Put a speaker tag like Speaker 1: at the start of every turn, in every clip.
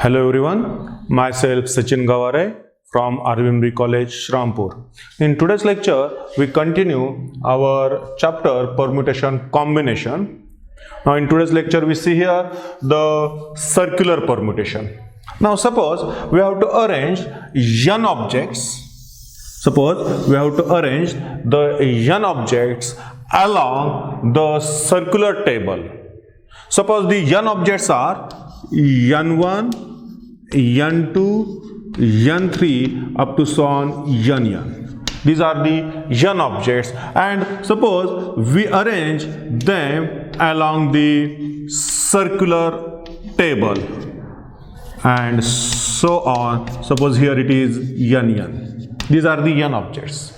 Speaker 1: Hello everyone, myself Sachin Gaware from RVMB College, Shrampur. In today's lecture, we continue our chapter permutation combination. Now in today's lecture, we see here the circular permutation. Now suppose we have to arrange n objects. Suppose we have to arrange the n objects along the circular table. Suppose the n objects are n1, n2, n3 up to so on n. These are the n objects, and suppose we arrange them along the circular table and so on. Suppose here it is n. These are the n objects.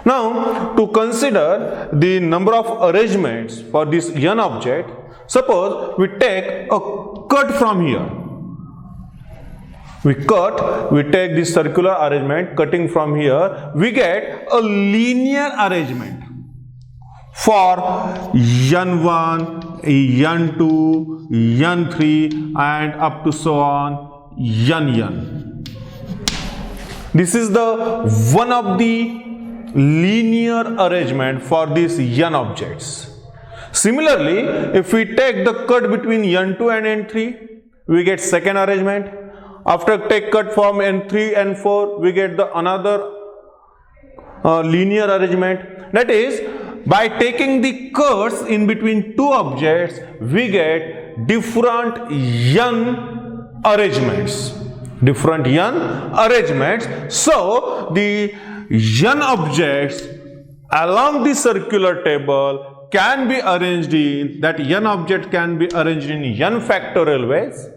Speaker 1: Now to consider the number of arrangements for this n object, suppose we take a cut from here. We take this circular arrangement, cutting from here, we get a linear arrangement for n1, n2, n3 and up to so on n. This is the one of the linear arrangement for these n objects. Similarly, if we take the cut between n2 and n3, we get second arrangement. After take cut from n3 and 4, we get the another linear arrangement. That is, by taking the cuts in between two objects, we get different n arrangements. Different n arrangements. So the n objects along the circular table can be arranged in, that n object can be arranged in n factorial ways,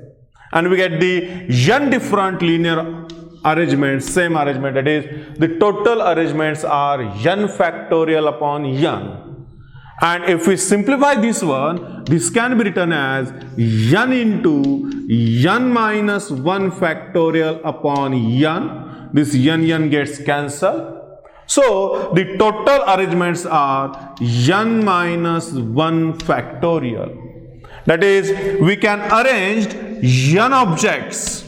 Speaker 1: and we get the n different linear arrangements, same arrangement, that is the total arrangements are n factorial upon n. And if we simplify this one, this can be written as n into n minus 1 factorial upon n. This n gets cancelled. So the total arrangements are n minus 1 factorial. That is, we can arrange n objects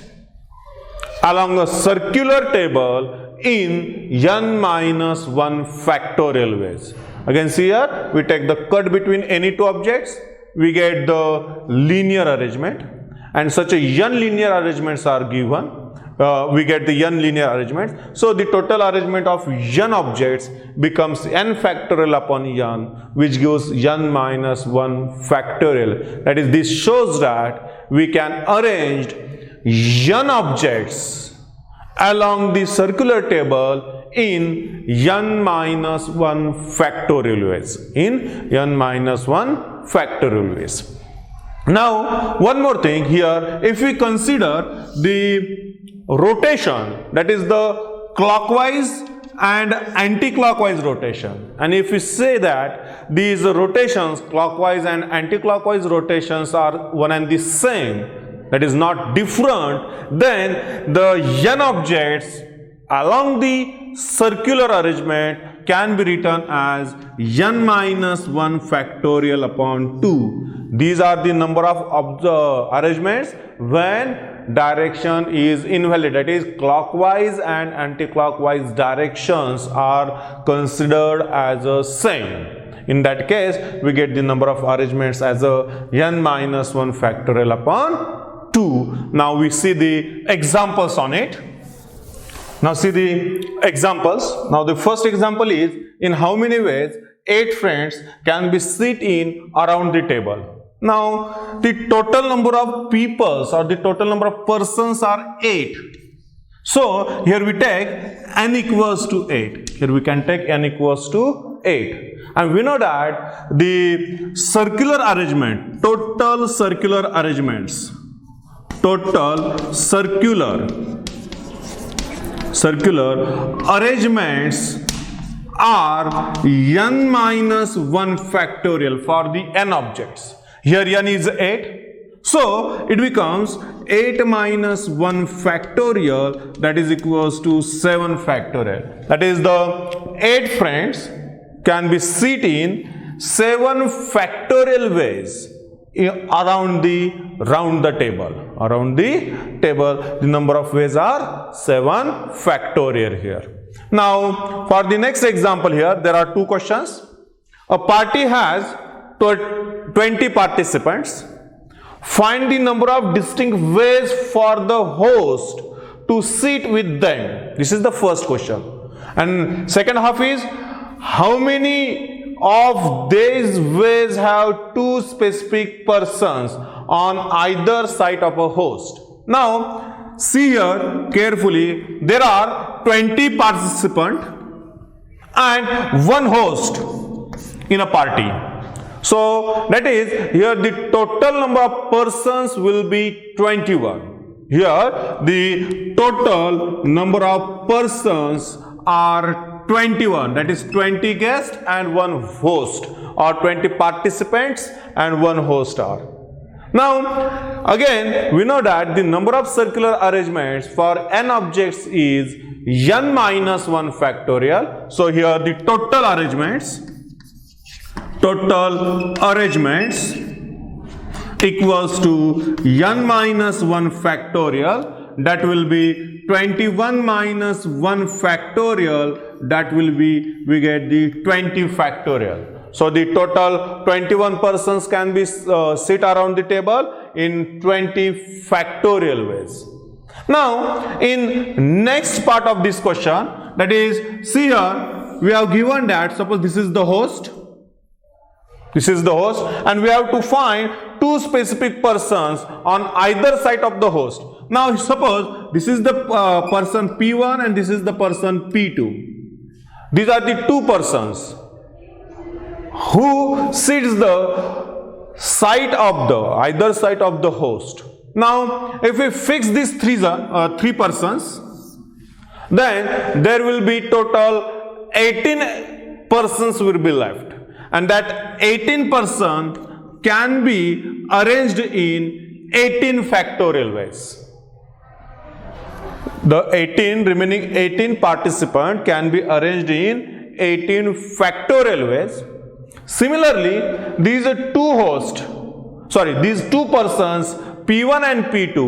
Speaker 1: along a circular table in n minus 1 factorial ways. Again, see here, we take the cut between any two objects, we get the linear arrangement, and such a n linear arrangements are given. We get the n linear arrangement. So the total arrangement of n objects becomes n factorial upon n, which gives n minus 1 factorial. That is, this shows that we can arrange n objects along the circular table in n minus 1 factorial ways. In n minus 1 factorial ways. Now, one more thing here, if we consider the rotation, that is the clockwise and anti-clockwise rotation, and if we say that these rotations, clockwise and anti-clockwise rotations, are one and the same, that is not different, then the n objects along the circular arrangement can be written as n minus 1 factorial upon 2. These are the number of arrangements when direction is invalid, that is clockwise and anti-clockwise directions are considered as a same. In that case, we get the number of arrangements as a n minus 1 factorial upon 2. Now we see the examples on it. Now see the examples. Now the first example is, in how many ways 8 friends can be sit in around the table. Now the total number of peoples or the total number of persons are 8. So here we take n equals to 8. Here we can take n equals to 8. And we know that the circular arrangement, total circular arrangements, total circular arrangements are n minus 1 factorial for the n objects. Here n is 8, so it becomes 8 minus 1 factorial, that is equals to 7 factorial. That is, the 8 friends can be sit in 7 factorial ways around the table. The number of ways are 7 factorial here. Now for the next example here, there are 2 questions. A party has 20 participants. Find the number of distinct ways for the host to sit with them. This is the first question. And second half is, how many of these ways have 2 specific persons on either side of a host? Now see here carefully, there are 20 participants and 1 host in a party. So that is, here the total number of persons will be 21. Here the total number of persons are 21. That is 20 guests and 1 host, or 20 participants and 1 host are. Now again we know that the number of circular arrangements for n objects is n minus 1 factorial. So here the total arrangements equals to n minus 1 factorial, that will be 21 minus 1 factorial, that will be, we get the 20 factorial. So the total 21 persons can be sit around the table in 20 factorial ways. Now in next part of this question, that is, see here we have given that, suppose this is the host, and we have to find 2 specific persons on either side of the host. Now suppose this is the person P1 and this is the person P2. These are the 2 persons who sits the side of the either side of the host. Now if we fix these 3 persons, then there will be total 18 persons will be left, and that 18 person can be arranged in 18 factorial ways. The remaining 18 participant can be arranged in 18 factorial ways. Similarly, these 2 persons P1 and P2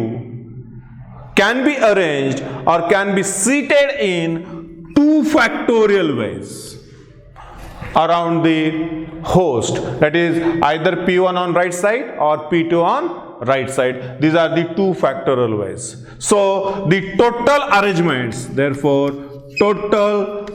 Speaker 1: can be arranged or can be seated in 2 factorial ways around the host, that is either P1 on right side or P2 on right side. These are the 2 factorial ways. So the total arrangements, therefore total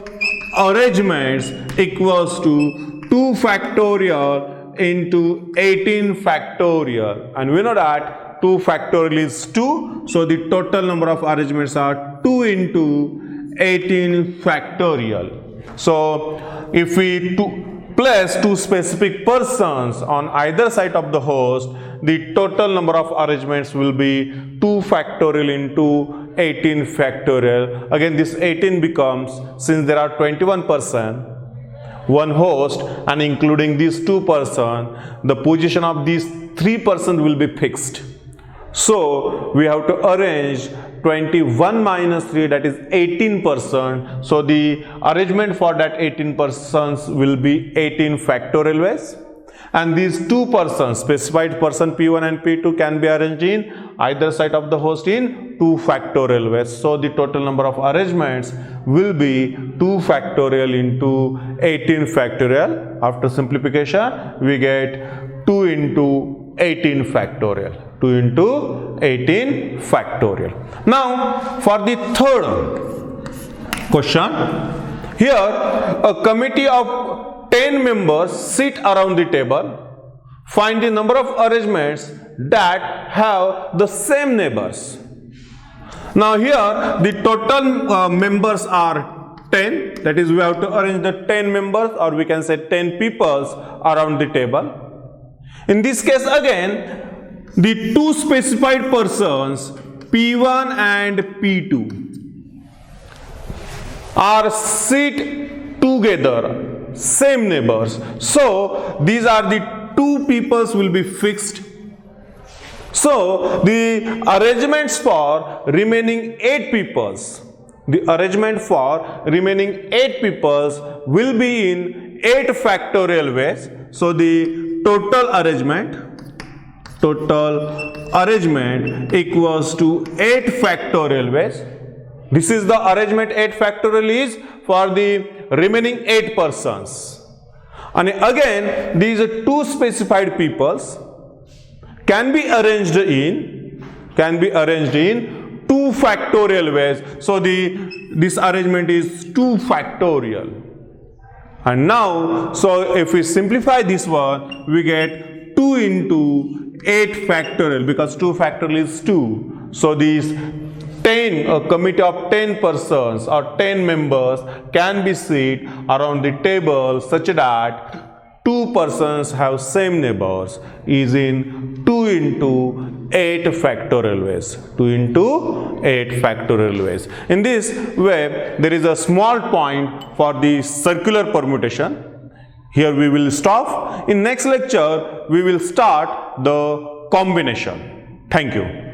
Speaker 1: arrangements equals to 2 factorial into 18 factorial, and we know that 2 factorial is 2, so the total number of arrangements are 2 into 18 factorial. So if we place 2 specific persons on either side of the host, the total number of arrangements will be 2 factorial into 18 factorial. Again this 18 becomes, since there are 21 persons, 1 host, and including these 2 persons, the position of these 3 persons will be fixed. So we have to arrange 21 minus 3, that is 18%. So the arrangement for that 18 persons will be 18 factorial ways. And these 2 persons, specified person P1 and P2, can be arranged in either side of the host in 2 factorial ways. So the total number of arrangements will be 2 factorial into 18 factorial. After simplification, we get 2 into 18 factorial. 2 into 18 factorial. Now for the third question, here a committee of 10 members sit around the table. Find the number of arrangements that have the same neighbors. Now here the total members are 10, that is we have to arrange the 10 members, or we can say 10 people around the table. In this case again, the 2 specified persons P1 and P2 are sit together, same neighbors. So these are the 2 peoples will be fixed. So the arrangements for remaining 8 peoples, will be in 8 factorial ways. So the total arrangement total arrangement equals to 8 factorial ways. This is the arrangement 8 factorial is for the remaining 8 persons. And again, these are two specified peoples can be arranged in 2 factorial ways. So this arrangement is 2 factorial. And now, so if we simplify this one, we get 2 into 8 factorial, because 2 factorial is 2. So these 10, a committee of 10 persons or 10 members can be sit around the table such that 2 persons have same neighbors is in 2 into 8 factorial ways. 2 into 8 factorial ways. In this way, there is a small point for the circular permutation. Here we will stop. In next lecture, we will start the combination. Thank you.